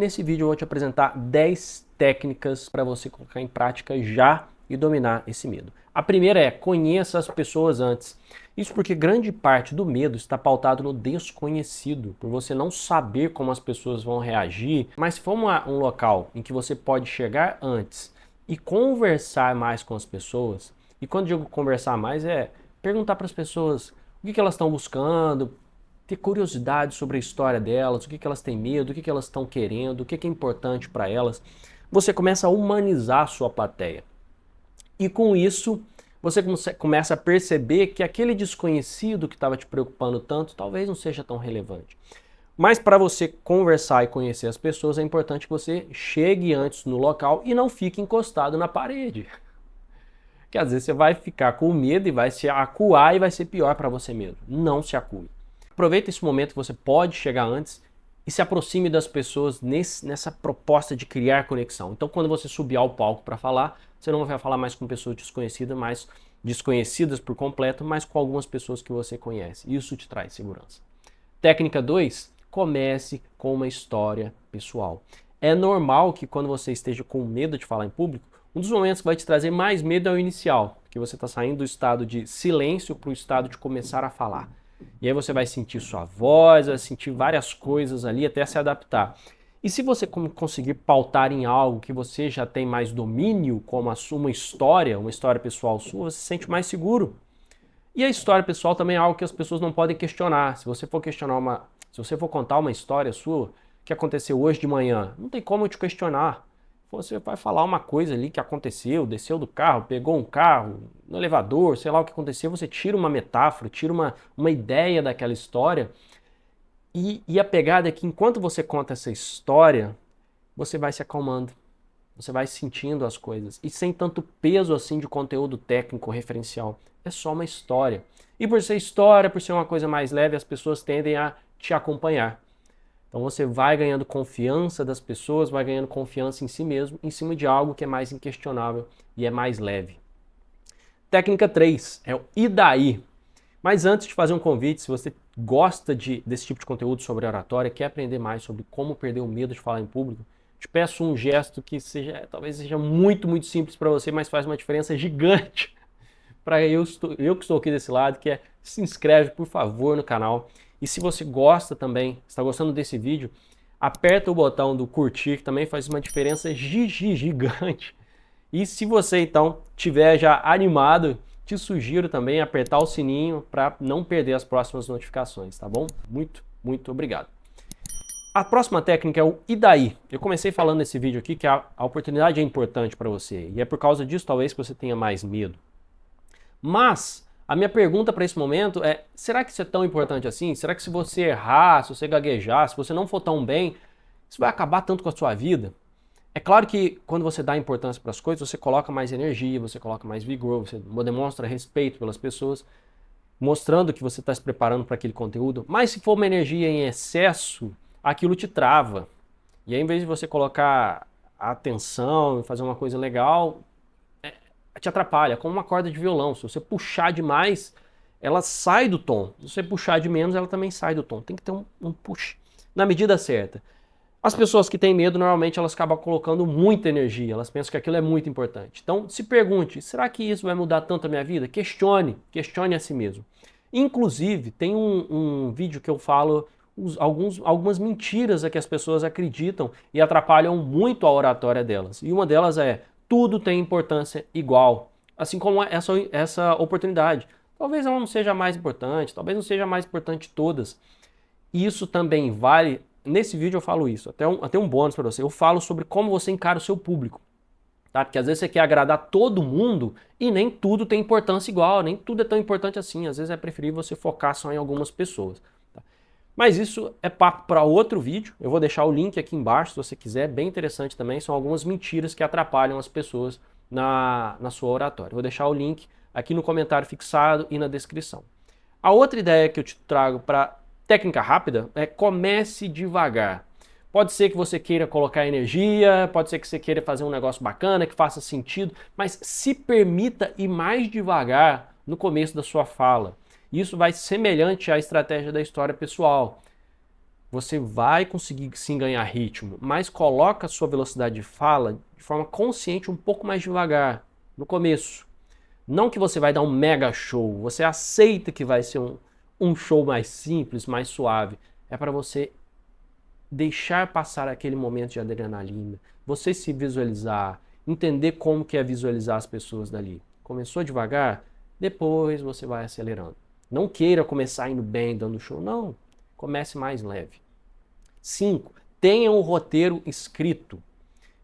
nesse vídeo eu vou te apresentar 10 técnicas para você colocar em prática já e dominar esse medo. A primeira é: conheça as pessoas antes. Isso porque grande parte do medo está pautado no desconhecido, por você não saber como as pessoas vão reagir. Mas se for um local em que você pode chegar antes e conversar mais com as pessoas, e quando digo conversar mais é perguntar para as pessoas o que elas estão buscando, ter curiosidade sobre a história delas, o que elas têm medo, o que elas estão querendo, o que é importante para elas, você começa a humanizar a sua plateia. E com isso, você começa a perceber que aquele desconhecido que estava te preocupando tanto, talvez não seja tão relevante. Mas para você conversar e conhecer as pessoas, é importante que você chegue antes no local e não fique encostado na parede. Porque às vezes você vai ficar com medo e vai se acuar e vai ser pior para você mesmo. Não se acue. Aproveita esse momento que você pode chegar antes e se aproxime das pessoas nessa proposta de criar conexão. Então, quando você subir ao palco para falar, você não vai falar mais com pessoas desconhecidas, mas desconhecidas por completo, mas com algumas pessoas que você conhece. Isso te traz segurança. Técnica 2, comece com uma história pessoal. É normal que quando você esteja com medo de falar em público, um dos momentos que vai te trazer mais medo é o inicial, porque você está saindo do estado de silêncio para o estado de começar a falar. E aí você vai sentir sua voz, vai sentir várias coisas ali até se adaptar. E se você conseguir pautar em algo que você já tem mais domínio, como uma história pessoal sua, você se sente mais seguro. E a história pessoal também é algo que as pessoas não podem questionar. Se você for contar uma história sua que aconteceu hoje de manhã, não tem como eu te questionar. Você vai falar uma coisa ali que aconteceu, desceu do carro, pegou um carro, no elevador, sei lá o que aconteceu, você tira uma metáfora, tira uma ideia daquela história. E a pegada é que enquanto você conta essa história, você vai se acalmando, você vai sentindo as coisas. E sem tanto peso assim de conteúdo técnico referencial. É só uma história. E por ser história, por ser uma coisa mais leve, as pessoas tendem a te acompanhar. Então você vai ganhando confiança das pessoas, vai ganhando confiança em si mesmo, em cima de algo que é mais inquestionável e é mais leve. Técnica 3 é o e daí? Mas antes de fazer um convite, se você gosta desse tipo de conteúdo sobre oratória, quer aprender mais sobre como perder o medo de falar em público, te peço um gesto que talvez seja muito, muito simples para você, mas faz uma diferença gigante para eu que estou aqui desse lado, que é: se inscreve, por favor, no canal. E se você gosta também, está gostando desse vídeo, aperta o botão do curtir, que também faz uma diferença gigante. E se você então tiver já animado, te sugiro também apertar o sininho para não perder as próximas notificações, tá bom? Muito, muito obrigado. A próxima técnica é o e daí? Eu comecei falando nesse vídeo aqui que a oportunidade é importante para você, e é por causa disso talvez que você tenha mais medo. Mas a minha pergunta para esse momento é: será que isso é tão importante assim? Será que se você errar, se você gaguejar, se você não for tão bem, isso vai acabar tanto com a sua vida? É claro que quando você dá importância para as coisas, você coloca mais energia, você coloca mais vigor, você demonstra respeito pelas pessoas, mostrando que você está se preparando para aquele conteúdo. Mas se for uma energia em excesso, aquilo te trava. E aí, em vez de você colocar atenção e fazer uma coisa legal, te atrapalha, como uma corda de violão. Se você puxar demais, ela sai do tom. Se você puxar de menos, ela também sai do tom. Tem que ter um push na medida certa. As pessoas que têm medo, normalmente, elas acabam colocando muita energia. Elas pensam que aquilo é muito importante. Então, se pergunte: será que isso vai mudar tanto a minha vida? Questione a si mesmo. Inclusive, tem um vídeo que eu falo algumas mentiras a que as pessoas acreditam e atrapalham muito a oratória delas. E uma delas é: tudo tem importância igual, assim como essa oportunidade. Talvez ela não seja mais importante, talvez não seja mais importante todas. Isso também vale, nesse vídeo eu falo isso, até um bônus para você, eu falo sobre como você encara o seu público. Tá? Porque às vezes você quer agradar todo mundo e nem tudo tem importância igual, nem tudo é tão importante assim. Às vezes é preferível você focar só em algumas pessoas. Tá? Mas isso é papo para outro vídeo. Eu vou deixar o link aqui embaixo se você quiser, bem interessante também. São algumas mentiras que atrapalham as pessoas na sua oratória. Eu vou deixar o link aqui no comentário fixado e na descrição. A outra ideia que eu te trago para técnica rápida é: comece devagar. Pode ser que você queira colocar energia, pode ser que você queira fazer um negócio bacana, que faça sentido, mas se permita ir mais devagar no começo da sua fala. Isso vai ser semelhante à estratégia da história pessoal. você vai conseguir sim ganhar ritmo, mas coloca a sua velocidade de fala de forma consciente um pouco mais devagar, no começo. Não que você vai dar um mega show, você aceita que vai ser um show mais simples, mais suave. É para você deixar passar aquele momento de adrenalina, você se visualizar, entender como que é visualizar as pessoas dali. Começou devagar, depois você vai acelerando. Não queira começar indo bem, dando show, não. Comece mais leve. 5. Tenha um roteiro escrito.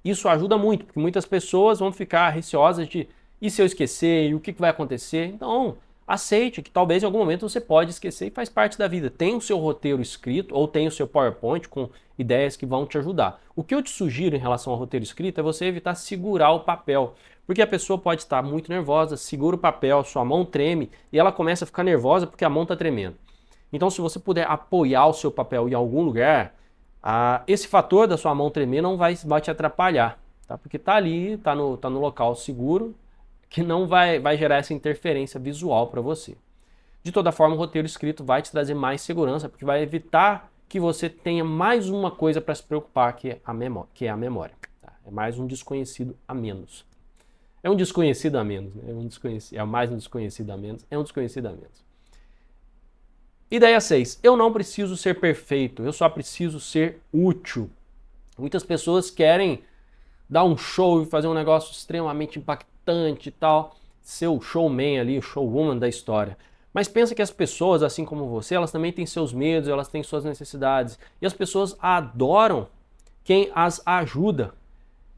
Isso ajuda muito, porque muitas pessoas vão ficar receosas de e se eu esquecer, e o que vai acontecer? Então, aceite que talvez em algum momento você pode esquecer e faz parte da vida. Tem o seu roteiro escrito ou tem o seu PowerPoint com ideias que vão te ajudar. O que eu te sugiro em relação ao roteiro escrito é você evitar segurar o papel, porque a pessoa pode estar muito nervosa, segura o papel, sua mão treme e ela começa a ficar nervosa porque a mão está tremendo. Então, se você puder apoiar o seu papel em algum lugar, esse fator da sua mão tremer não vai te atrapalhar, tá? Porque está ali, está no local seguro, que não vai gerar essa interferência visual para você. De toda forma, o roteiro escrito vai te trazer mais segurança, porque vai evitar que você tenha mais uma coisa para se preocupar, que é a memória. Tá? É mais um desconhecido a menos. É um desconhecido a menos, né? É mais um desconhecido a menos, é um desconhecido a menos. Ideia 6. Eu não preciso ser perfeito, eu só preciso ser útil. Muitas pessoas querem dar um show e fazer um negócio extremamente impactante e tal, ser o showman ali, o showwoman da história. Mas pensa que as pessoas, assim como você, elas também têm seus medos, elas têm suas necessidades. E as pessoas adoram quem as ajuda.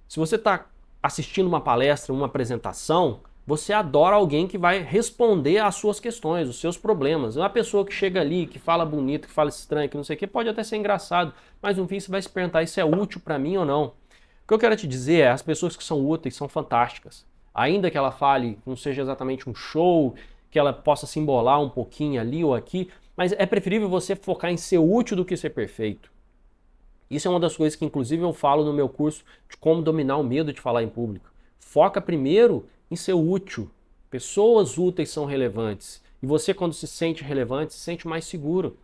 Se você está assistindo uma palestra, uma apresentação, você adora alguém que vai responder às suas questões, os seus problemas. Uma pessoa que chega ali, que fala bonito, que fala estranho, que não sei o que, pode até ser engraçado, mas no fim você vai se perguntar, isso é útil para mim ou não? O que eu quero te dizer é, as pessoas que são úteis são fantásticas. Ainda que ela fale, não seja exatamente um show, que ela possa se embolar um pouquinho ali ou aqui, mas é preferível você focar em ser útil do que ser perfeito. Isso é uma das coisas que inclusive eu falo no meu curso de como dominar o medo de falar em público. Foca primeiro em ser útil. Pessoas úteis são relevantes. E você, quando se sente relevante, se sente mais seguro.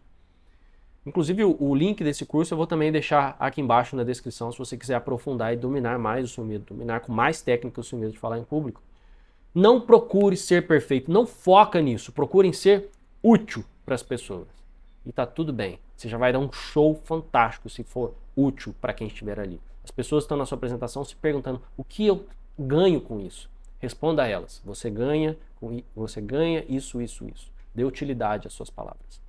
Inclusive, o link desse curso eu vou também deixar aqui embaixo na descrição, se você quiser aprofundar e dominar mais o seu medo, dominar com mais técnica o seu medo de falar em público. Não procure ser perfeito, não foca nisso. Procure em ser útil para as pessoas. E tá tudo bem. Você já vai dar um show fantástico se for útil para quem estiver ali. As pessoas estão na sua apresentação se perguntando o que eu ganho com isso. Responda a elas. Você ganha isso, isso, isso. Dê utilidade às suas palavras.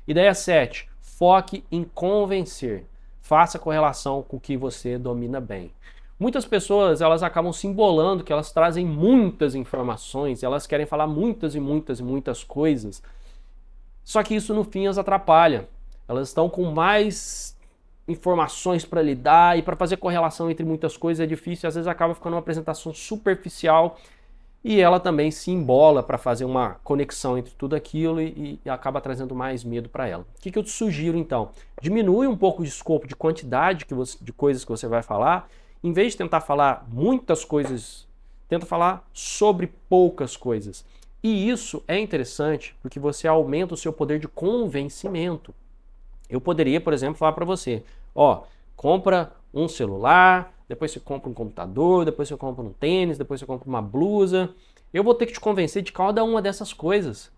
Ideia 7. Foque em convencer. Faça correlação com o que você domina bem. Muitas pessoas, elas acabam se embolando, que elas trazem muitas informações, elas querem falar muitas e muitas e muitas coisas. Só que isso no fim as atrapalha. Elas estão com mais informações para lidar e para fazer correlação entre muitas coisas é difícil, às vezes acaba ficando uma apresentação superficial e ela também se embola para fazer uma conexão entre tudo aquilo e acaba trazendo mais medo para ela. O que eu te sugiro então? Diminui um pouco de escopo, de quantidade de coisas que você vai falar. Em vez de tentar falar muitas coisas, tenta falar sobre poucas coisas. E isso é interessante porque você aumenta o seu poder de convencimento. Eu poderia, por exemplo, falar para você, ó, compra um celular, depois você compra um computador, depois você compra um tênis, depois você compra uma blusa. Eu vou ter que te convencer de cada uma dessas coisas.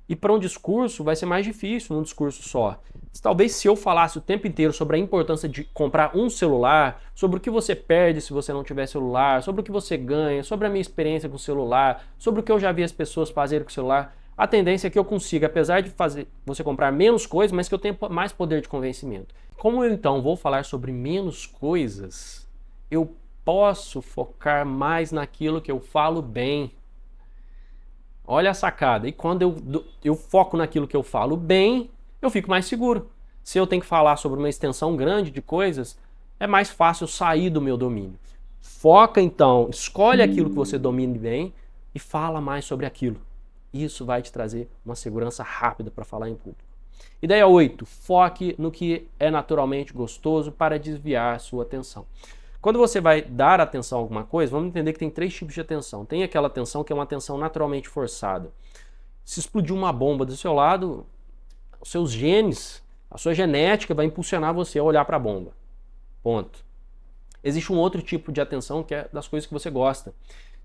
E para um discurso vai ser mais difícil, num discurso só. Talvez se eu falasse o tempo inteiro sobre a importância de comprar um celular, sobre o que você perde se você não tiver celular, sobre o que você ganha, sobre a minha experiência com o celular, sobre o que eu já vi as pessoas fazerem com o celular, a tendência é que eu consiga, apesar de fazer você comprar menos coisas, mas que eu tenha mais poder de convencimento. Como eu então vou falar sobre menos coisas, eu posso focar mais naquilo que eu falo bem. Olha a sacada. E quando eu foco naquilo que eu falo bem, eu fico mais seguro. Se eu tenho que falar sobre uma extensão grande de coisas, é mais fácil sair do meu domínio. Foca então, escolhe aquilo que você domine bem e fala mais sobre aquilo. Isso vai te trazer uma segurança rápida para falar em público. Ideia 8. Foque no que é naturalmente gostoso para desviar a sua atenção. Quando você vai dar atenção a alguma coisa, vamos entender que tem 3 tipos de atenção. Tem aquela atenção que é uma atenção naturalmente forçada. Se explodir uma bomba do seu lado, os seus genes A sua genética vai impulsionar você a olhar para a bomba. Ponto. Existe um outro tipo de atenção que é das coisas que você gosta.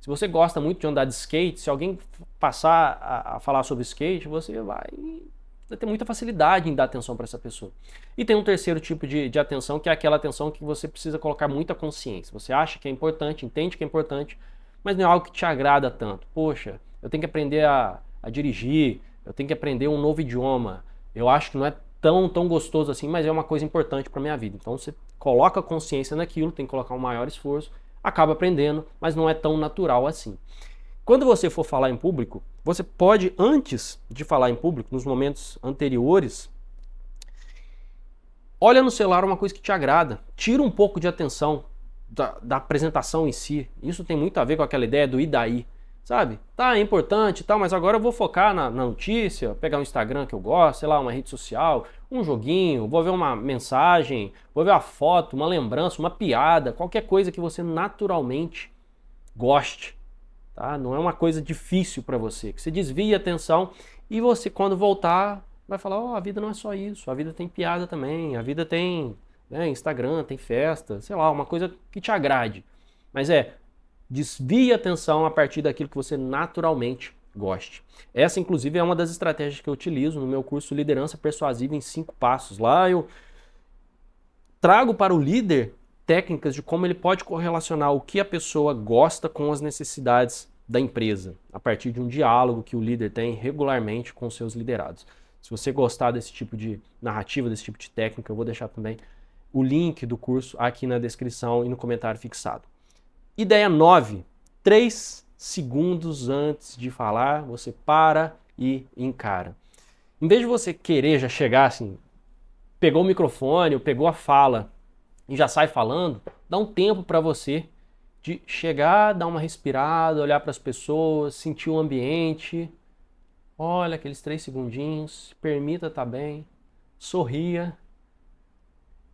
Se você gosta muito de andar de skate, se alguém passar a falar sobre skate, você vai ter muita facilidade em dar atenção para essa pessoa. E tem um terceiro tipo de atenção, que é aquela atenção que você precisa colocar muita consciência. Você acha que é importante, entende que é importante, mas não é algo que te agrada tanto. Poxa, eu tenho que aprender a dirigir, eu tenho que aprender um novo idioma. Eu acho que não é tão gostoso assim, mas é uma coisa importante para minha vida. Então você coloca consciência naquilo, tem que colocar um maior esforço, acaba aprendendo, mas não é tão natural assim. Quando você for falar em público, você pode, antes de falar em público, nos momentos anteriores, olha no celular uma coisa que te agrada, tira um pouco de atenção da apresentação em si. Isso tem muito a ver com aquela ideia do e daí, sabe? Tá, é importante e tal, mas agora eu vou focar na notícia, pegar um Instagram que eu gosto, sei lá, uma rede social, um joguinho, vou ver uma mensagem, vou ver uma foto, uma lembrança, uma piada, qualquer coisa que você naturalmente goste. Tá? Não é uma coisa difícil para você, que você desvie a atenção e você, quando voltar, vai falar, oh, a vida não é só isso, a vida tem piada também, a vida tem Instagram, tem festa, sei lá, uma coisa que te agrade. Mas desvie a atenção a partir daquilo que você naturalmente goste. Essa, inclusive, é uma das estratégias que eu utilizo no meu curso Liderança Persuasiva em 5 Passos. Lá eu trago para o líder técnicas de como ele pode correlacionar o que a pessoa gosta com as necessidades da empresa, a partir de um diálogo que o líder tem regularmente com seus liderados. Se você gostar desse tipo de narrativa, desse tipo de técnica, eu vou deixar também o link do curso aqui na descrição e no comentário fixado. Ideia 9. 3 segundos antes de falar, você para e encara. Em vez de você querer já chegar assim, pegou o microfone, ou pegou a fala e já sai falando, dá um tempo para você de chegar, dar uma respirada, olhar para as pessoas, sentir o ambiente. Olha aqueles 3 segundinhos, permita estar bem, sorria.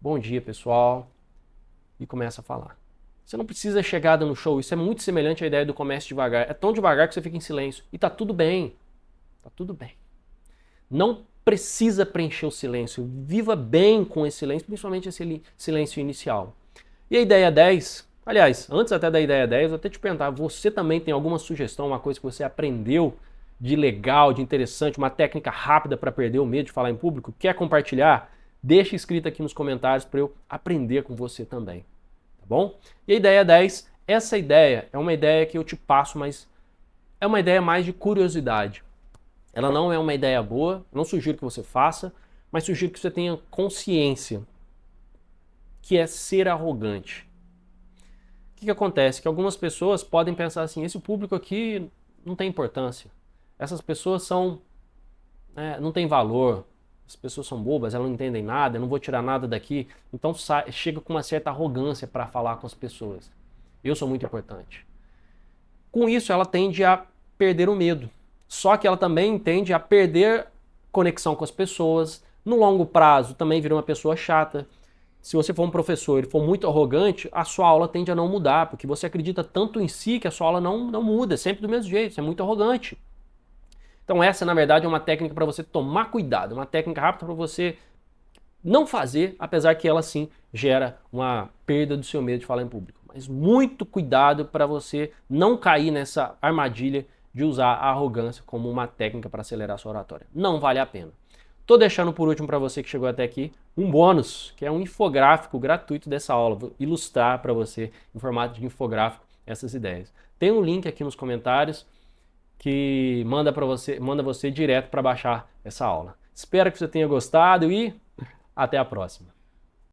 Bom dia, pessoal. E começa a falar. Você não precisa chegar dando show, isso é muito semelhante à ideia do comece devagar. É tão devagar que você fica em silêncio. E tá tudo bem. Tá tudo bem. Não precisa preencher o silêncio. Viva bem com esse silêncio, principalmente esse silêncio inicial. E a ideia 10, aliás, antes até da ideia 10, eu vou até te perguntar, você também tem alguma sugestão, uma coisa que você aprendeu de legal, de interessante, uma técnica rápida para perder o medo de falar em público? Quer compartilhar? Deixa escrito aqui nos comentários para eu aprender com você também. Tá bom? E a ideia 10, essa ideia é uma ideia que eu te passo, mas é uma ideia mais de curiosidade. Ela não é uma ideia boa, não sugiro que você faça, mas sugiro que você tenha consciência, que é ser arrogante. O que acontece? Que algumas pessoas podem pensar assim, esse público aqui não tem importância, essas pessoas não têm valor, as pessoas são bobas, elas não entendem nada, eu não vou tirar nada daqui. Então chega com uma certa arrogância para falar com as pessoas. Eu sou muito importante. Com isso, ela tende a perder o medo. Só que ela também tende a perder conexão com as pessoas. No longo prazo, também vira uma pessoa chata. Se você for um professor e for muito arrogante, a sua aula tende a não mudar, porque você acredita tanto em si que a sua aula não muda, sempre do mesmo jeito, você é muito arrogante. Então essa, na verdade, é uma técnica para você tomar cuidado, uma técnica rápida para você não fazer, apesar que ela sim gera uma perda do seu medo de falar em público. Mas muito cuidado para você não cair nessa armadilha de usar a arrogância como uma técnica para acelerar a sua oratória. Não vale a pena. Tô deixando por último para você que chegou até aqui um bônus, que é um infográfico gratuito dessa aula. Vou ilustrar para você em formato de infográfico essas ideias. Tem um link aqui nos comentários que manda você direto para baixar essa aula. Espero que você tenha gostado e até a próxima.